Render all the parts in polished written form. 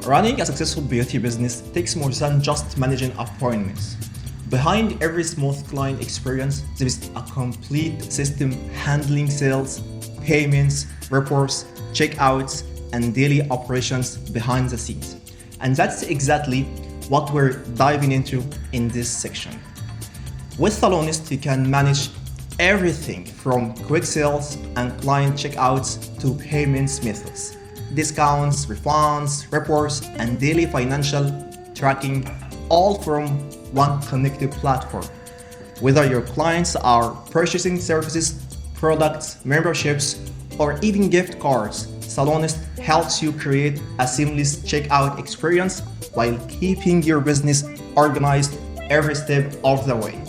Running a successful beauty business takes more than just managing appointments. Behind every smooth client experience, there is a complete system handling sales, payments, reports, checkouts, and daily operations behind the scenes. And that's exactly what we're diving into in this section. With Salonist, you can manage everything from quick sales and client checkouts to payments methods, discounts, refunds, reports, and daily financial tracking, all from one connected platform. Whether your clients are purchasing services, products, memberships, or even gift cards, Salonist helps you create a seamless checkout experience while keeping your business organized every step of the way.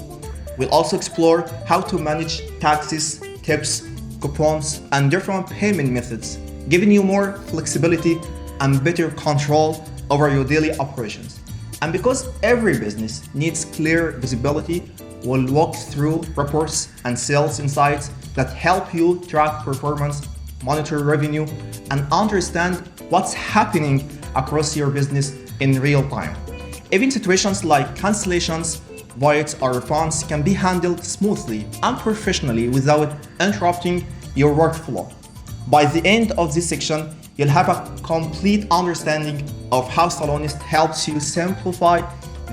We'll also explore how to manage taxes, tips, coupons, and different payment methods, giving you more flexibility and better control over your daily operations. And because every business needs clear visibility, we'll walk through reports and sales insights that help you track performance, monitor revenue, and understand what's happening across your business in real time. Even situations like cancellations, voids, or refunds can be handled smoothly and professionally without interrupting your workflow. By the end of this section, you'll have a complete understanding of how Salonist helps you simplify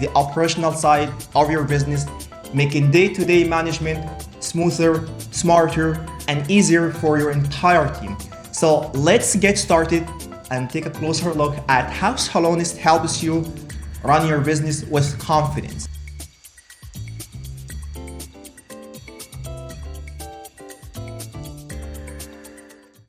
the operational side of your business, making day-to-day management smoother, smarter, and easier for your entire team. So let's get started and take a closer look at how Salonist helps you run your business with confidence.